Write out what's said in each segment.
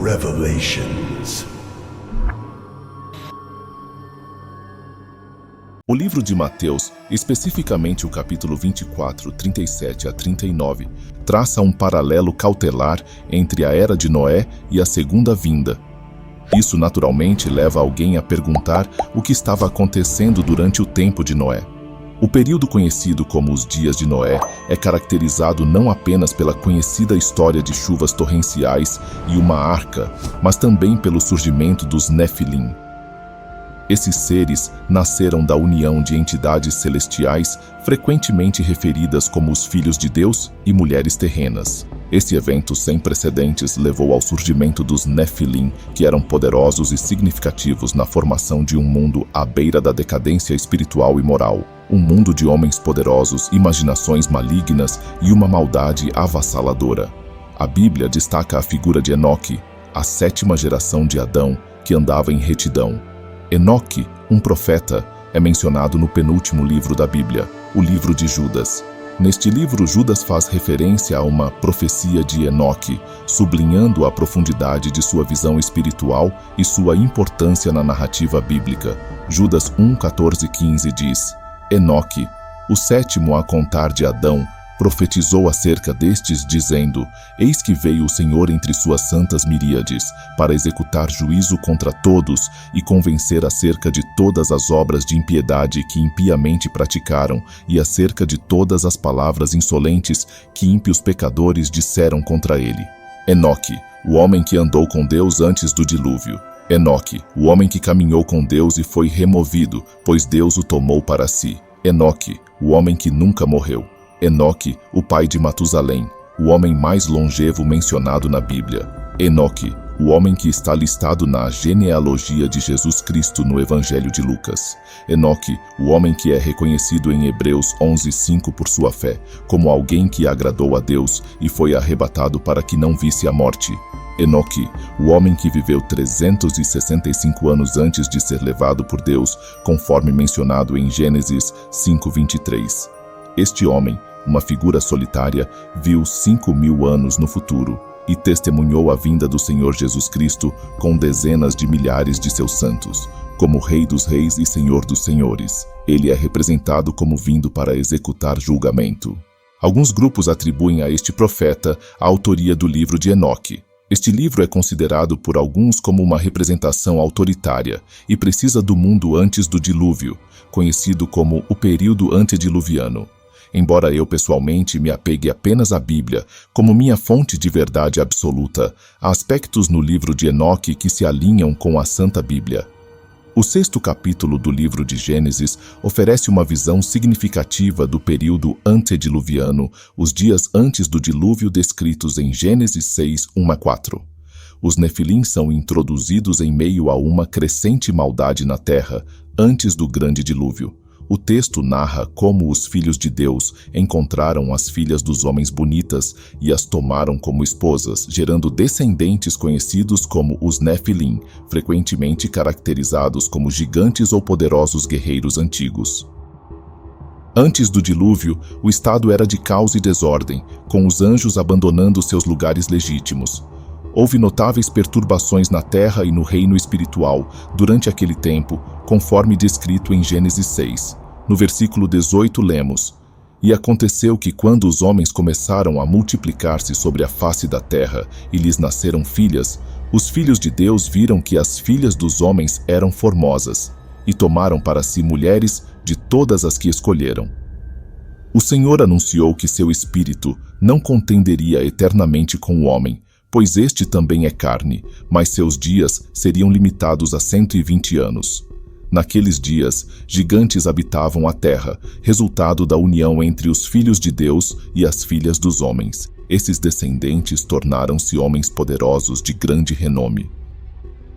Revelations. O livro de Mateus, especificamente o capítulo 24, 37 a 39, traça um paralelo cautelar entre a era de Noé e a segunda vinda. Isso naturalmente leva alguém a perguntar o que estava acontecendo durante o tempo de Noé. O período conhecido como os dias de Noé é caracterizado não apenas pela conhecida história de chuvas torrenciais e uma arca, mas também pelo surgimento dos Nefilim. Esses seres nasceram da união de entidades celestiais, frequentemente referidas como os filhos de Deus e mulheres terrenas. Esse evento sem precedentes levou ao surgimento dos Nefilim, que eram poderosos e significativos na formação de um mundo à beira da decadência espiritual e moral. Um mundo de homens poderosos, imaginações malignas e uma maldade avassaladora. A Bíblia destaca a figura de Enoque, a sétima geração de Adão, que andava em retidão. Enoque, um profeta, é mencionado no penúltimo livro da Bíblia, o livro de Judas. Neste livro, Judas faz referência a uma profecia de Enoque, sublinhando a profundidade de sua visão espiritual e sua importância na narrativa bíblica. Judas 1, 14 e 15 diz: Enoque, o sétimo a contar de Adão, profetizou acerca destes, dizendo: Eis que veio o Senhor entre suas santas miríades, para executar juízo contra todos e convencer acerca de todas as obras de impiedade que impiamente praticaram e acerca de todas as palavras insolentes que ímpios pecadores disseram contra ele. Enoque, o homem que andou com Deus antes do dilúvio. Enoque, o homem que caminhou com Deus e foi removido, pois Deus o tomou para si. Enoque, o homem que nunca morreu. Enoque, o pai de Matusalém, o homem mais longevo mencionado na Bíblia. Enoque, o homem que está listado na genealogia de Jesus Cristo no Evangelho de Lucas. Enoque, o homem que é reconhecido em Hebreus 11:5 por sua fé, como alguém que agradou a Deus e foi arrebatado para que não visse a morte. Enoque, o homem que viveu 365 anos antes de ser levado por Deus, conforme mencionado em Gênesis 5:23. Este homem, uma figura solitária, viu 5.000 anos no futuro e testemunhou a vinda do Senhor Jesus Cristo com dezenas de milhares de seus santos, como Rei dos Reis e Senhor dos Senhores. Ele é representado como vindo para executar julgamento. Alguns grupos atribuem a este profeta a autoria do livro de Enoque. Este livro é considerado por alguns como uma representação autoritária e precisa do mundo antes do dilúvio, conhecido como o período antediluviano. Embora eu pessoalmente me apegue apenas à Bíblia como minha fonte de verdade absoluta, há aspectos no livro de Enoque que se alinham com a Santa Bíblia. O 6º capítulo do livro de Gênesis oferece uma visão significativa do período antediluviano, os dias antes do dilúvio descritos em Gênesis 6, 1 a 4. Os Nefilim são introduzidos em meio a uma crescente maldade na terra, antes do grande dilúvio. O texto narra como os filhos de Deus encontraram as filhas dos homens bonitas e as tomaram como esposas, gerando descendentes conhecidos como os Nefilim, frequentemente caracterizados como gigantes ou poderosos guerreiros antigos. Antes do dilúvio, o estado era de caos e desordem, com os anjos abandonando seus lugares legítimos. Houve notáveis perturbações na terra e no reino espiritual durante aquele tempo, conforme descrito em Gênesis 6. No versículo 18 lemos: E aconteceu que quando os homens começaram a multiplicar-se sobre a face da terra e lhes nasceram filhas, os filhos de Deus viram que as filhas dos homens eram formosas, e tomaram para si mulheres de todas as que escolheram. O Senhor anunciou que seu espírito não contenderia eternamente com o homem, pois este também é carne, mas seus dias seriam limitados a 120 anos. Naqueles dias, gigantes habitavam a terra, resultado da união entre os filhos de Deus e as filhas dos homens. Esses descendentes tornaram-se homens poderosos de grande renome.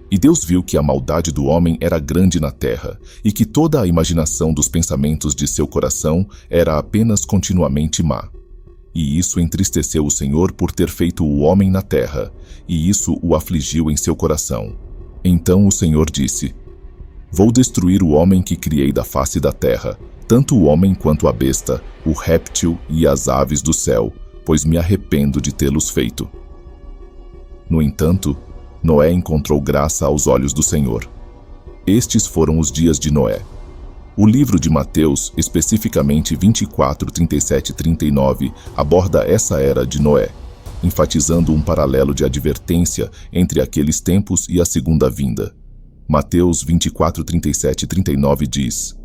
E Deus viu que a maldade do homem era grande na terra, e que toda a imaginação dos pensamentos de seu coração era apenas continuamente má. E isso entristeceu o Senhor por ter feito o homem na terra, e isso o afligiu em seu coração. Então o Senhor disse: Vou destruir o homem que criei da face da terra, tanto o homem quanto a besta, o réptil e as aves do céu, pois me arrependo de tê-los feito. No entanto, Noé encontrou graça aos olhos do Senhor. Estes foram os dias de Noé. O livro de Mateus, especificamente 24, 37 e 39, aborda essa era de Noé, enfatizando um paralelo de advertência entre aqueles tempos e a segunda vinda. Mateus 24, 37 e 39 diz: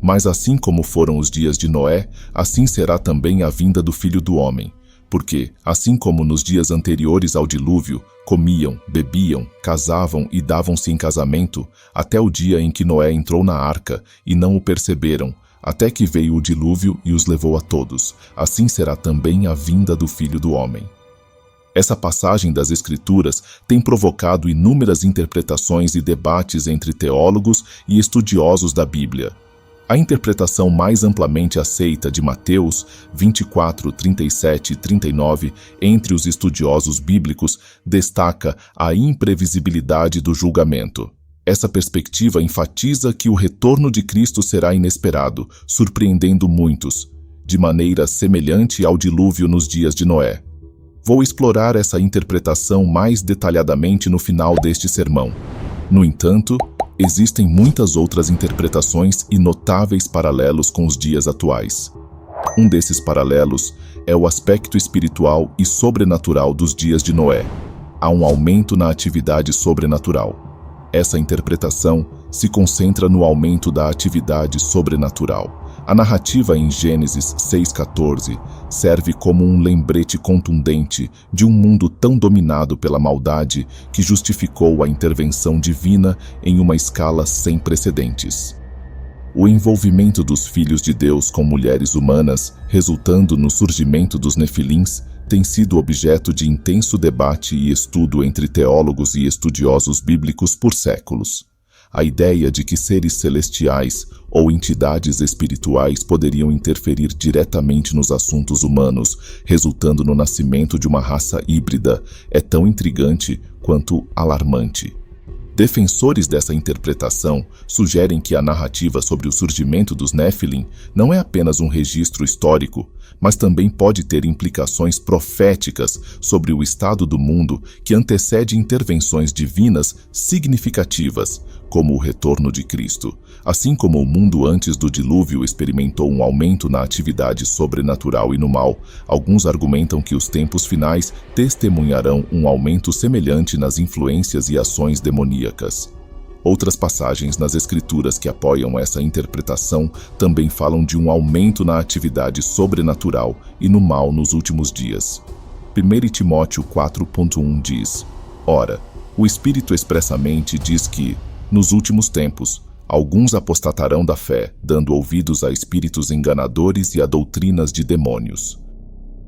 Mas assim como foram os dias de Noé, assim será também a vinda do Filho do Homem. Porque, assim como nos dias anteriores ao dilúvio, comiam, bebiam, casavam e davam-se em casamento, até o dia em que Noé entrou na arca, e não o perceberam, até que veio o dilúvio e os levou a todos, assim será também a vinda do Filho do Homem. Essa passagem das Escrituras tem provocado inúmeras interpretações e debates entre teólogos e estudiosos da Bíblia. A interpretação mais amplamente aceita de Mateus 24, 37 e 39 entre os estudiosos bíblicos destaca a imprevisibilidade do julgamento. Essa perspectiva enfatiza que o retorno de Cristo será inesperado, surpreendendo muitos, de maneira semelhante ao dilúvio nos dias de Noé. Vou explorar essa interpretação mais detalhadamente no final deste sermão. No entanto, existem muitas outras interpretações e notáveis paralelos com os dias atuais. Um desses paralelos é o aspecto espiritual e sobrenatural dos dias de Noé. Há um aumento na atividade sobrenatural. Essa interpretação se concentra no aumento da atividade sobrenatural. A narrativa em Gênesis 6,14 serve como um lembrete contundente de um mundo tão dominado pela maldade que justificou a intervenção divina em uma escala sem precedentes. O envolvimento dos filhos de Deus com mulheres humanas, resultando no surgimento dos Nefilins, tem sido objeto de intenso debate e estudo entre teólogos e estudiosos bíblicos por séculos. A ideia de que seres celestiais ou entidades espirituais poderiam interferir diretamente nos assuntos humanos, resultando no nascimento de uma raça híbrida, é tão intrigante quanto alarmante. Defensores dessa interpretação sugerem que a narrativa sobre o surgimento dos Néfilim não é apenas um registro histórico, mas também pode ter implicações proféticas sobre o estado do mundo que antecede intervenções divinas significativas, como o retorno de Cristo. Assim como o mundo antes do dilúvio experimentou um aumento na atividade sobrenatural e no mal, alguns argumentam que os tempos finais testemunharão um aumento semelhante nas influências e ações demoníacas. Outras passagens nas Escrituras que apoiam essa interpretação também falam de um aumento na atividade sobrenatural e no mal nos últimos dias. 1 Timóteo 4,1 diz: Ora, o Espírito expressamente diz que, nos últimos tempos, alguns apostatarão da fé, dando ouvidos a espíritos enganadores e a doutrinas de demônios.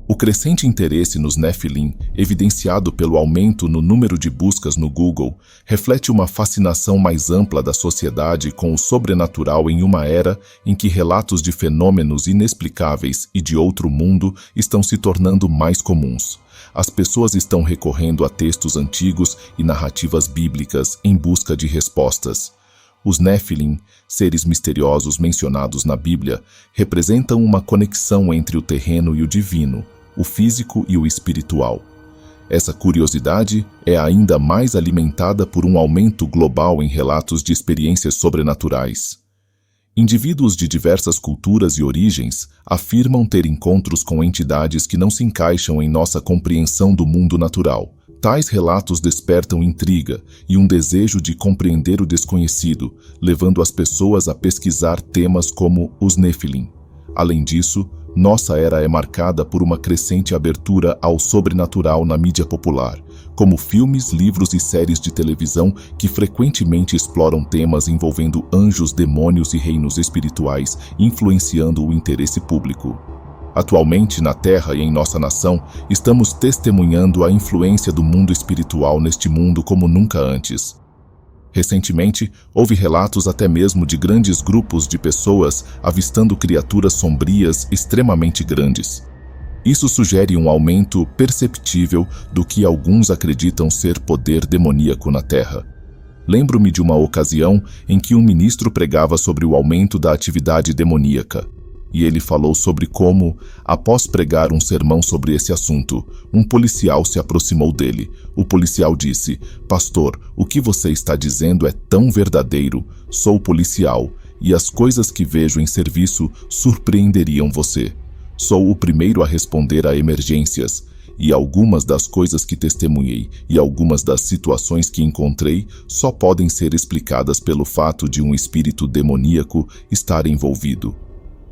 O crescente interesse nos Néfilim, evidenciado pelo aumento no número de buscas no Google, reflete uma fascinação mais ampla da sociedade com o sobrenatural em uma era em que relatos de fenômenos inexplicáveis e de outro mundo estão se tornando mais comuns. As pessoas estão recorrendo a textos antigos e narrativas bíblicas em busca de respostas. Os Néfilim, seres misteriosos mencionados na Bíblia, representam uma conexão entre o terreno e o divino, o físico e o espiritual. Essa curiosidade é ainda mais alimentada por um aumento global em relatos de experiências sobrenaturais. Indivíduos de diversas culturas e origens afirmam ter encontros com entidades que não se encaixam em nossa compreensão do mundo natural. Tais relatos despertam intriga e um desejo de compreender o desconhecido, levando as pessoas a pesquisar temas como os Néfilim. Além disso, nossa era é marcada por uma crescente abertura ao sobrenatural na mídia popular, como filmes, livros e séries de televisão que frequentemente exploram temas envolvendo anjos, demônios e reinos espirituais, influenciando o interesse público. Atualmente, na Terra e em nossa nação, estamos testemunhando a influência do mundo espiritual neste mundo como nunca antes. Recentemente, houve relatos até mesmo de grandes grupos de pessoas avistando criaturas sombrias extremamente grandes. Isso sugere um aumento perceptível do que alguns acreditam ser poder demoníaco na Terra. Lembro-me de uma ocasião em que um ministro pregava sobre o aumento da atividade demoníaca. E ele falou sobre como, após pregar um sermão sobre esse assunto, um policial se aproximou dele. O policial disse: "Pastor, o que você está dizendo é tão verdadeiro. Sou policial, e as coisas que vejo em serviço surpreenderiam você. Sou o primeiro a responder a emergências, e algumas das coisas que testemunhei e algumas das situações que encontrei só podem ser explicadas pelo fato de um espírito demoníaco estar envolvido.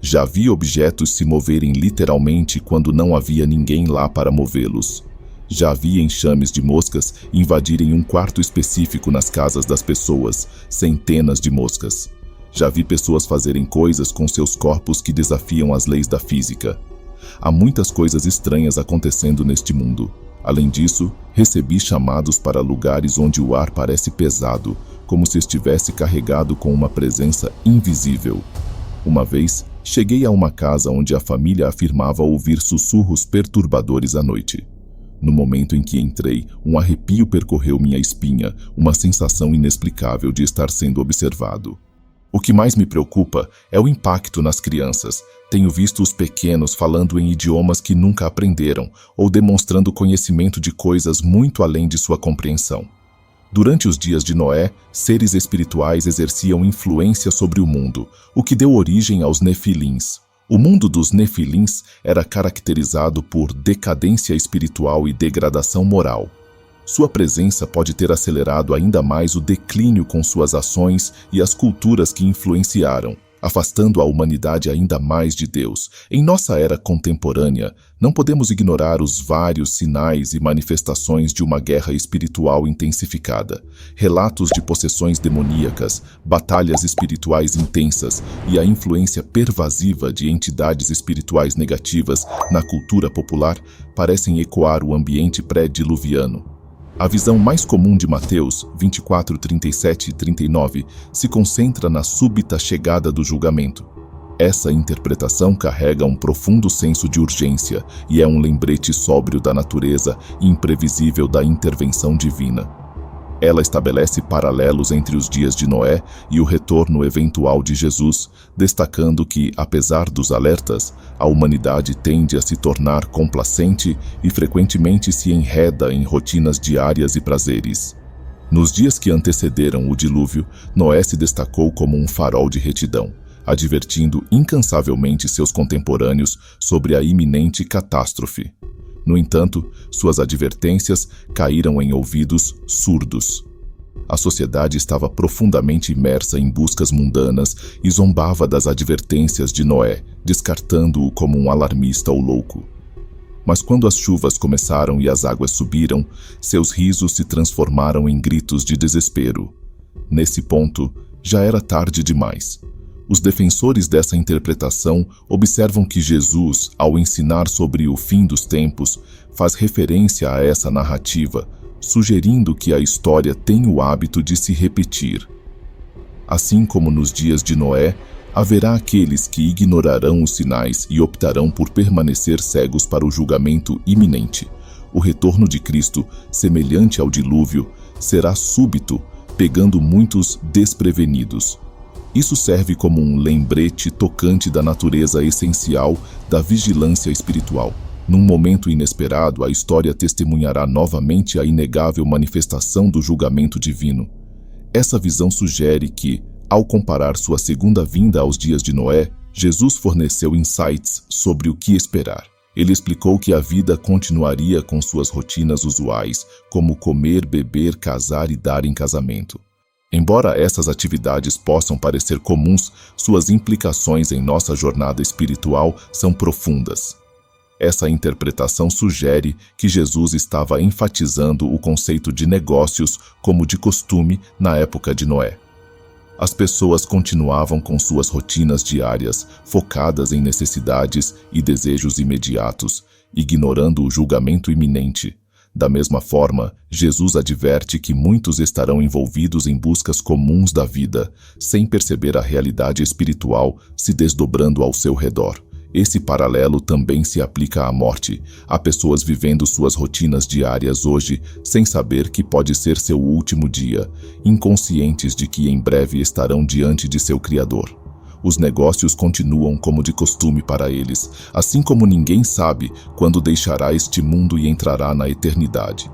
Já vi objetos se moverem literalmente quando não havia ninguém lá para movê-los. Já vi enxames de moscas invadirem um quarto específico nas casas das pessoas, centenas de moscas. Já vi pessoas fazerem coisas com seus corpos que desafiam as leis da física. Há muitas coisas estranhas acontecendo neste mundo. Além disso, recebi chamados para lugares onde o ar parece pesado, como se estivesse carregado com uma presença invisível. Uma vez, cheguei a uma casa onde a família afirmava ouvir sussurros perturbadores à noite. No momento em que entrei, um arrepio percorreu minha espinha, uma sensação inexplicável de estar sendo observado. O que mais me preocupa é o impacto nas crianças. Tenho visto os pequenos falando em idiomas que nunca aprenderam ou demonstrando conhecimento de coisas muito além de sua compreensão. Durante os dias de Noé, seres espirituais exerciam influência sobre o mundo, o que deu origem aos Nefilins. O mundo dos Nefilins era caracterizado por decadência espiritual e degradação moral. Sua presença pode ter acelerado ainda mais o declínio com suas ações e as culturas que influenciaram, afastando a humanidade ainda mais de Deus. Em nossa era contemporânea, não podemos ignorar os vários sinais e manifestações de uma guerra espiritual intensificada. Relatos de possessões demoníacas, batalhas espirituais intensas e a influência pervasiva de entidades espirituais negativas na cultura popular parecem ecoar o ambiente pré-diluviano. A visão mais comum de Mateus 24, 37 e 39 se concentra na súbita chegada do julgamento. Essa interpretação carrega um profundo senso de urgência e é um lembrete sóbrio da natureza e imprevisível da intervenção divina. Ela estabelece paralelos entre os dias de Noé e o retorno eventual de Jesus, destacando que, apesar dos alertas, a humanidade tende a se tornar complacente e frequentemente se enreda em rotinas diárias e prazeres. Nos dias que antecederam o dilúvio, Noé se destacou como um farol de retidão, advertindo incansavelmente seus contemporâneos sobre a iminente catástrofe. No entanto, suas advertências caíram em ouvidos surdos. A sociedade estava profundamente imersa em buscas mundanas e zombava das advertências de Noé, descartando-o como um alarmista ou louco. Mas quando as chuvas começaram e as águas subiram, seus risos se transformaram em gritos de desespero. Nesse ponto, já era tarde demais. Os defensores dessa interpretação observam que Jesus, ao ensinar sobre o fim dos tempos, faz referência a essa narrativa, sugerindo que a história tem o hábito de se repetir. Assim como nos dias de Noé, haverá aqueles que ignorarão os sinais e optarão por permanecer cegos para o julgamento iminente. O retorno de Cristo, semelhante ao dilúvio, será súbito, pegando muitos desprevenidos. Isso serve como um lembrete tocante da natureza essencial da vigilância espiritual. Num momento inesperado, a história testemunhará novamente a inegável manifestação do julgamento divino. Essa visão sugere que, ao comparar sua segunda vinda aos dias de Noé, Jesus forneceu insights sobre o que esperar. Ele explicou que a vida continuaria com suas rotinas usuais, como comer, beber, casar e dar em casamento. Embora essas atividades possam parecer comuns, suas implicações em nossa jornada espiritual são profundas. Essa interpretação sugere que Jesus estava enfatizando o conceito de negócios como de costume na época de Noé. As pessoas continuavam com suas rotinas diárias, focadas em necessidades e desejos imediatos, ignorando o julgamento iminente. Da mesma forma, Jesus adverte que muitos estarão envolvidos em buscas comuns da vida, sem perceber a realidade espiritual se desdobrando ao seu redor. Esse paralelo também se aplica à morte. Há pessoas vivendo suas rotinas diárias hoje, sem saber que pode ser seu último dia, inconscientes de que em breve estarão diante de seu Criador. os negócios continuam como de costume para eles, assim como ninguém sabe quando deixará este mundo e entrará na eternidade.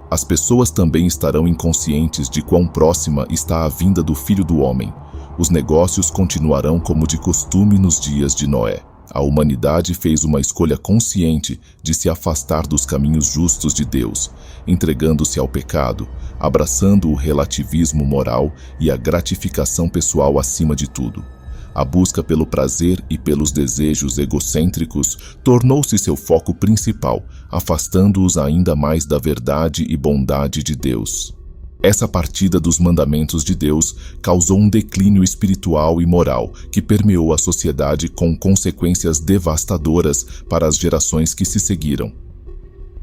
As pessoas também estarão inconscientes de quão próxima está a vinda do Filho do Homem. Os negócios continuarão como de costume nos dias de Noé. A humanidade fez uma escolha consciente de se afastar dos caminhos justos de Deus, entregando-se ao pecado, abraçando o relativismo moral e a gratificação pessoal acima de tudo. A busca pelo prazer e pelos desejos egocêntricos tornou-se seu foco principal, afastando-os ainda mais da verdade e bondade de Deus. Essa partida dos mandamentos de Deus causou um declínio espiritual e moral que permeou a sociedade com consequências devastadoras para as gerações que se seguiram.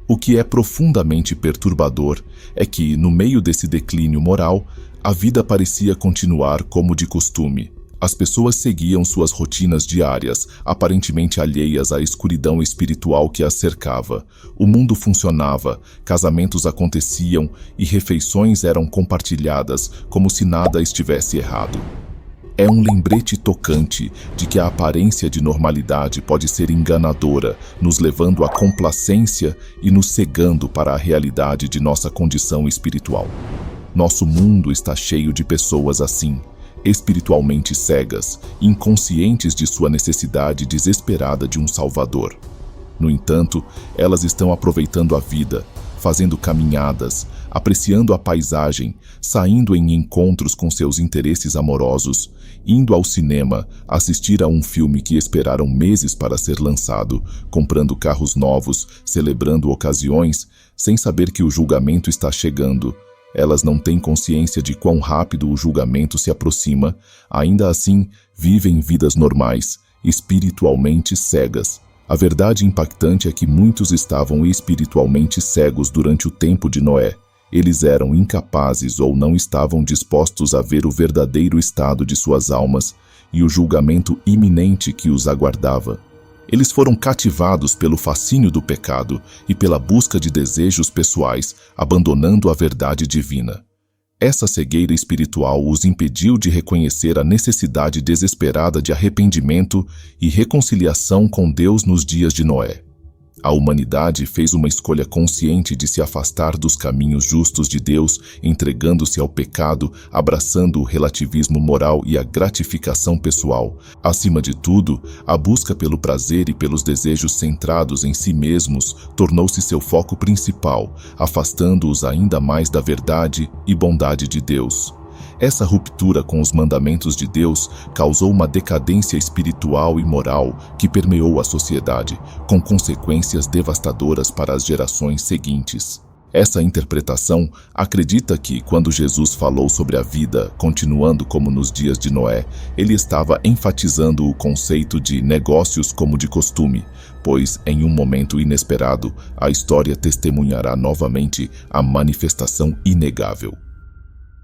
O que é profundamente perturbador é que, no meio desse declínio moral, a vida parecia continuar como de costume. As pessoas seguiam suas rotinas diárias, aparentemente alheias à escuridão espiritual que as cercava. O mundo funcionava, casamentos aconteciam e refeições eram compartilhadas como se nada estivesse errado. É um lembrete tocante de que a aparência de normalidade pode ser enganadora, nos levando à complacência e nos cegando para a realidade de nossa condição espiritual. Nosso mundo está cheio de pessoas assim, espiritualmente cegas, inconscientes de sua necessidade desesperada de um Salvador. No entanto, elas estão aproveitando a vida, fazendo caminhadas, apreciando a paisagem, saindo em encontros com seus interesses amorosos, indo ao cinema, assistir a um filme que esperaram meses para ser lançado, comprando carros novos, celebrando ocasiões, sem saber que o julgamento está chegando. Elas não têm consciência de quão rápido o julgamento se aproxima, ainda assim vivem vidas normais, espiritualmente cegas. A verdade impactante é que muitos estavam espiritualmente cegos durante o tempo de Noé. Eles eram incapazes ou não estavam dispostos a ver o verdadeiro estado de suas almas e o julgamento iminente que os aguardava. Eles foram cativados pelo fascínio do pecado e pela busca de desejos pessoais, abandonando a verdade divina. Essa cegueira espiritual os impediu de reconhecer a necessidade desesperada de arrependimento e reconciliação com Deus nos dias de Noé. A humanidade fez uma escolha consciente de se afastar dos caminhos justos de Deus, entregando-se ao pecado, abraçando o relativismo moral e a gratificação pessoal. Acima de tudo, a busca pelo prazer e pelos desejos centrados em si mesmos tornou-se seu foco principal, afastando-os ainda mais da verdade e bondade de Deus. Essa ruptura com os mandamentos de Deus causou uma decadência espiritual e moral que permeou a sociedade, com consequências devastadoras para as gerações seguintes. Essa interpretação acredita que, quando Jesus falou sobre a vida continuando como nos dias de Noé, ele estava enfatizando o conceito de negócios como de costume, pois, em um momento inesperado, a história testemunhará novamente a manifestação inegável.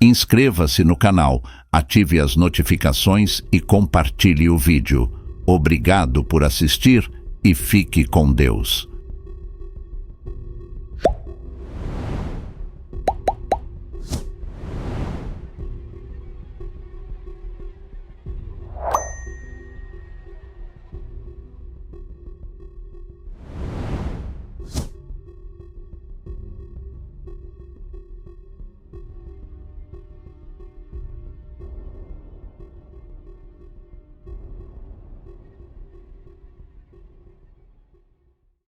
Inscreva-se no canal, ative as notificações e compartilhe o vídeo. Obrigado por assistir e fique com Deus.